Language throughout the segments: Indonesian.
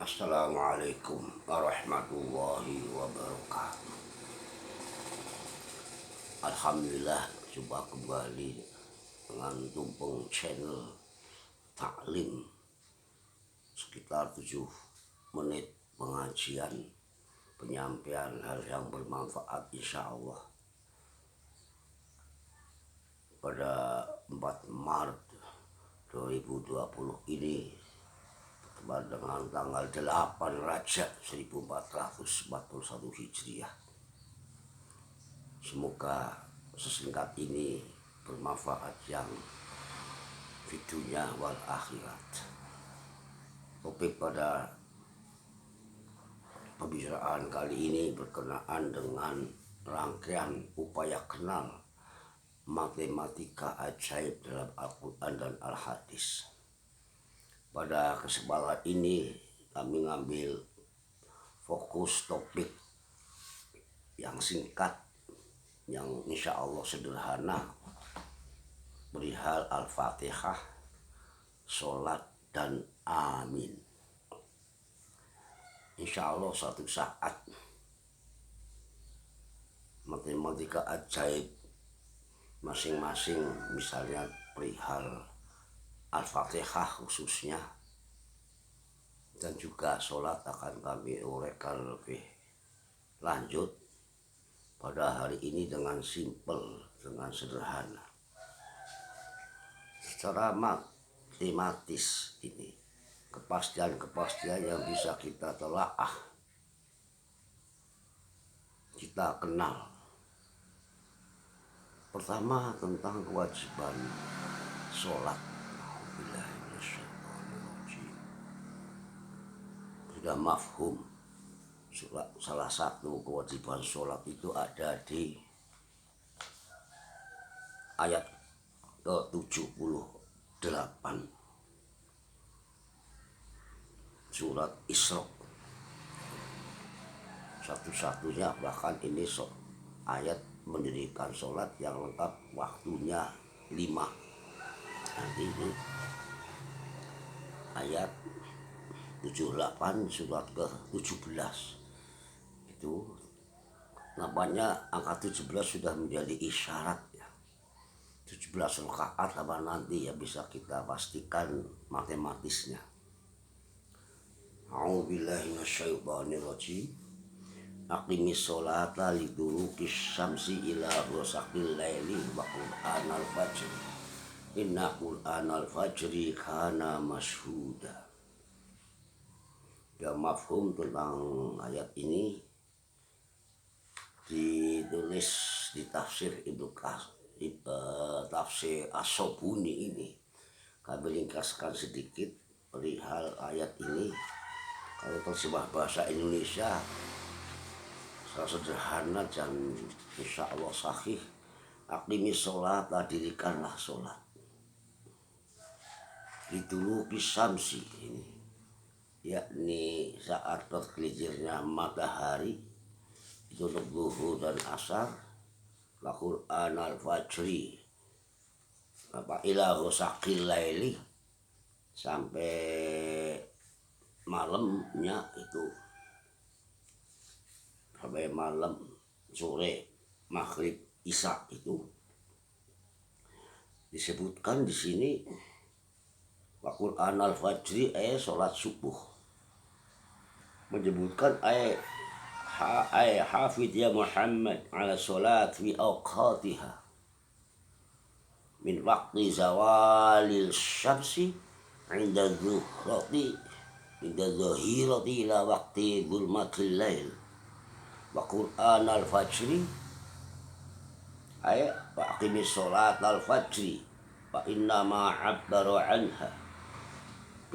Assalamualaikum warahmatullahi wabarakatuh. Alhamdulillah, coba kembali dengan tumpeng channel taklim sekitar 7 menit pengajian penyampaian hal yang bermanfaat insya Allah pada 4 Maret 2020 ini dengan tanggal 8 Rajab 1441 Hijriah. Semoga sesingkat ini bermanfaat yang di dunia wal akhirat. Topik pada pembicaraan kali ini berkenaan dengan rangkaian upaya kenal matematika ajaib dalam Al-Quran dan Al-Hadis. Pada kesempatan ini kami ngambil fokus topik yang singkat, yang insya Allah sederhana, perihal Al-Fatihah, sholat, dan amin. Insya Allah suatu saat matematika ajaib masing-masing, misalnya perihal Al-Fatihah khususnya, dan juga sholat akan kami uraikan lebih lanjut pada hari ini dengan simpel, dengan sederhana. Secara matematis ini, kepastian-kepastian yang bisa kita telaah, kita kenal. Pertama, tentang kewajiban sholat. Sudah mafhum, salah satu kewajiban sholat itu ada di ayat ke-78 surat Isra. Satu-satunya bahkan ini ayat mendirikan sholat yang lengkap, waktunya 5. Nanti ini ayat 78 surat ke-17 itu nampaknya angka 17 sudah menjadi isyarat ya. 17 rakaat apa nanti ya, bisa kita pastikan matematisnya. A'udzubillahi minasyaitonirrajim. Aqimis sholata liduluki syamsi ila ghasaqil laili wa qur'anal fajr. Inna qur'anal fajri kana mashhuda. Ya, mafhum tentang ayat ini ditulis di tafsir tafsir As-Sobuni ini. Kami ringkaskan sedikit perihal ayat ini. Kalau terjemah bahasa Indonesia secara sederhana dan insya Allah sahih, aqimis sholat, dirikanlah sholat liduluki syamsi ini, yakni saat tergelincirnya matahari itu untuk zuhur dan asar, wa Qur'an al-fajri ila ghasaqil laili, sampai malamnya itu, sampai malam, sore, maghrib, isya itu disebutkan di sini wa Qur'an al-fajri, sholat subuh. Menyebutkan hafid ya Muhammad ala sholat fi awqatiha min waqti zawalil syamsi inda zuhirati ila waqti zulmatil lail wa Qur'an al-fajri wa aqimis sholat al-fajri fa inna ma abbaru anha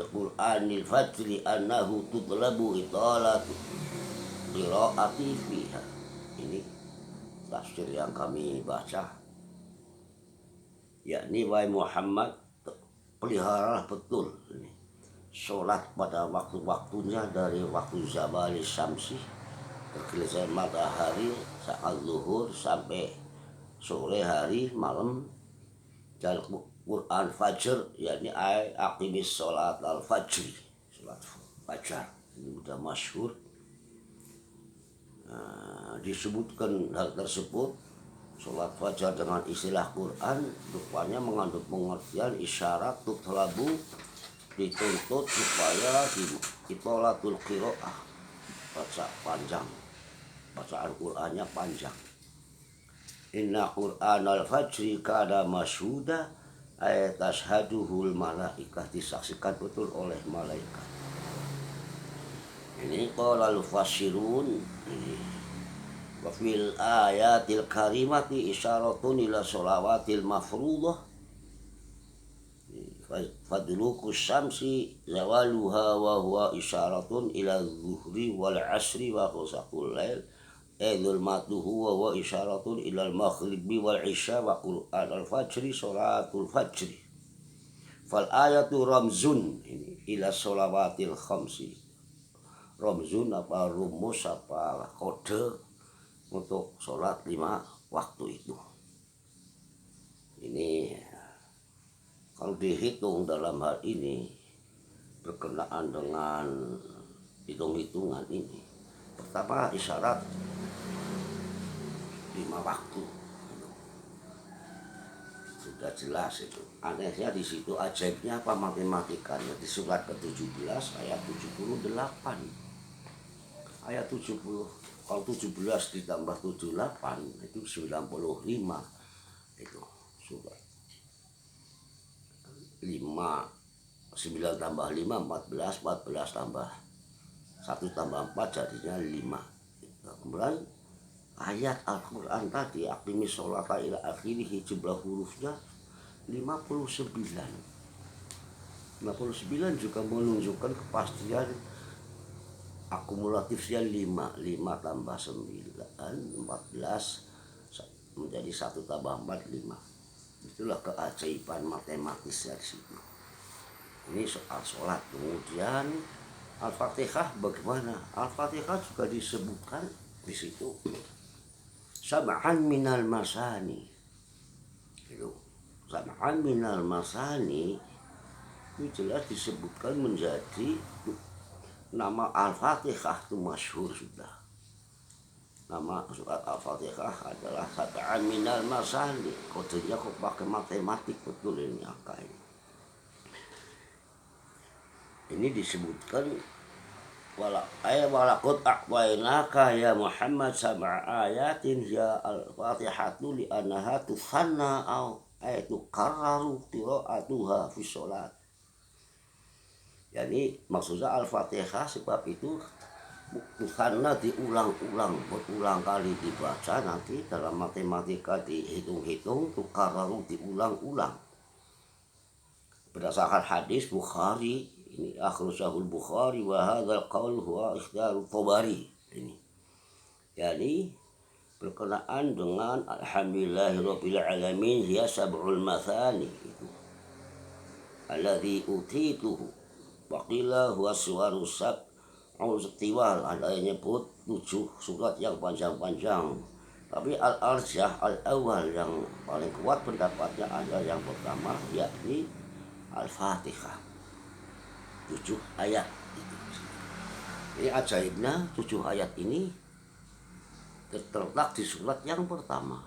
Qur'anil fajri annahu tutlabu italatu qiraati fiha. Ini tafsir yang kami baca, yakni wahai Muhammad, peliharalah betul ini sholat pada waktu-waktunya, dari waktu zawali syamsi, tergelincir matahari, saat zuhur sampai sore hari, malam, dan Quran Fajr, yakni aqimis sholat al-fajri, sholat fajar. ini sudah masyhur. Disebutkan hal tersebut, sholat fajar dengan istilah Quran rupanya mengandung pengertian isyarat tutlabu, dituntut supaya ditolatul qiraah, baca panjang, bacaan Qurannya panjang. Inna Quran al-fajri kana masyhuda, ayat tashhaduhul malaikah, disaksikan betul oleh malaikat. Ini qala al-fasirun, wa fil ayatil karimati isyaratun ila sholawatil mafruḍah, fadluku syamsi zawaluha wa huwa isyaratun ila zuhri wal asri wa ghusaqul lail, zulmatuhu wa huwa isyaratun ila al-maghribi wal isya wa Qur'an al-fajri sholatul fajri. Fal ayatu ramzun ini ila sholawatil khamsi. Ramzun apa rumus apa kode untuk sholat 5 waktu itu. Ini kalau dihitung dalam hal ini berkenaan dengan hitung-hitungan ini, pertama isyarat 5 waktu sudah jelas itu. Anehnya di situ, ajaibnya apa matematikanya, di surat ke-17 ayat 78. Ayat 70, kalau 17 ditambah 78 itu 95. Itu surat 5, 9 tambah 5 14, 14 tambah 1 tambah 4 jadinya 5. Kemudian ayat Al-Quran tadi aqimis sholata ila akhirih, jumlah hurufnya 59. 59 juga menunjukkan kepastian akumulatifnya 5 tambah 9 14 menjadi 1 tambah 4 5. Itulah keajaiban matematisnya di situ. Ini soal sholat. Kemudian Al-Fatihah bagaimana? Al-Fatihah juga disebutkan di situ sab'an minal masani. Itu sab'an minal masani itu jelas disebutkan menjadi nama Al-Fatihah, itu masyhur sudah. Nama surat Al-Fatihah adalah sab'an minal masani. Kodenya kok pakai matematik betul ini angkanya. Ini disebutkan walaqad a'tainaka ya Muhammad sab'a ayatin ya al-Fatihatu li annaha tusanna au ayatu qarraru qira'atuha fi sholat. Jadi maksudnya Al-Fatihah sebab itu karena diulang-ulang, berulang kali dibaca, nanti dalam matematika dihitung-hitung, tukarraru diulang-ulang. Berdasarkan hadis Bukhari, ini akhrajahul Bukhari wa hadzal qaul huwa ikhtiarut Tabari. Ini. Jadi berkenaan dengan alhamdulillahirabbil alamin hiya sab'ul mathani itu. Alladzi utituhu wa qila huwa suwaru sab'ul tiwal, ada yang nyebut 7 surat yang panjang-panjang. Tapi al-arjah al-awal yang paling kuat pendapatnya ada yang pertama, yakni Al-Fatihah 7 ayat itu. Ini ajaibnya 7 ayat ini terletak di surat yang pertama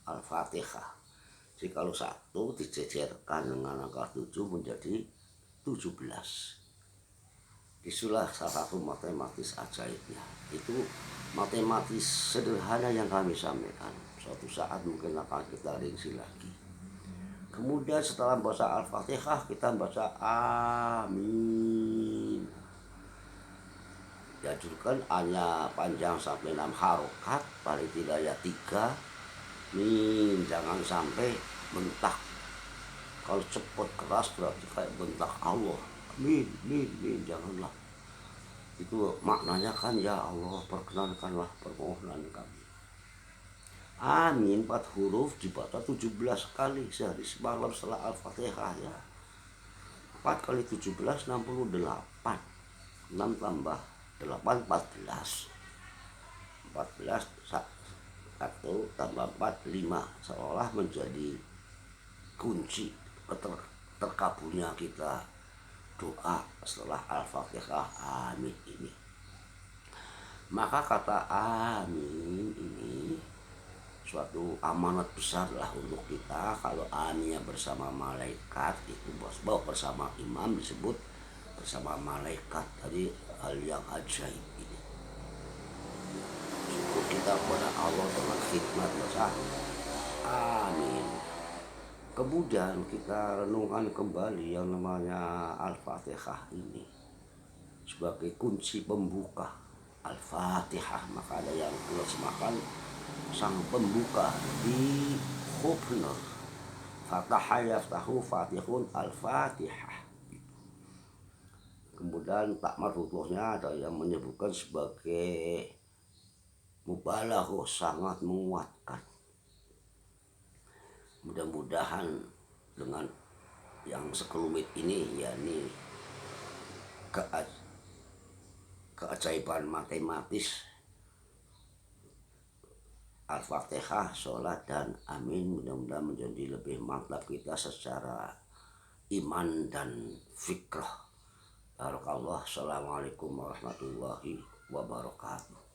Al-Fatihah. Jadi kalau 1 dijejerkan dengan angka 7 menjadi 17. Itulah salah satu matematis ajaibnya. Itu matematis sederhana yang kami sampaikan. Suatu saat mungkin akan kita rinci lagi. Kemudian setelah membaca Al-Fatihah kita membaca Amin. Dianjurkan hanya panjang sampai 6 harokat, paling tidak ya 3. Min, jangan sampai bentak. Kalau cepat keras berarti kayak bentak Allah. Min, janganlah. Itu maknanya kan, ya Allah perkenankanlah permohonan kami. Amin 4 huruf dibaca 17 kali sehari semalam setelah Al-Fatihah ya. 4 kali 17 68. 6 tambah 8 14. 14 1 tambah 4 5, seolah menjadi kunci terkabulnya kita doa setelah Al-Fatihah amin ini. Maka kata amin ini suatu amanat besar lah untuk kita. Kalau aminnya bersama malaikat itu bos bersama imam disebut bersama malaikat. Tadi hal yang ajaib ini. Syukur kita kepada Allah dengan khidmat besar. Amin. Kemudian kita renungkan kembali yang namanya Al-Fatihah ini sebagai kunci pembuka Al-Fatihah. Maka ada yang menerjemahkan sang pembuka di hubner Fataha yaftahu fatihun Al-Fatihah. Kemudian tak marfu'nya ada yang menyebutkan sebagai mubalaghah, sangat menguatkan. Mudah-mudahan dengan yang sekelumit ini, yakni keajaiban matematis Al-Fatihah, sholat, dan amin, mudah-mudahan menjadi lebih mantap kita secara iman dan fikrah. Barakallah. Assalamualaikum warahmatullahi wabarakatuh.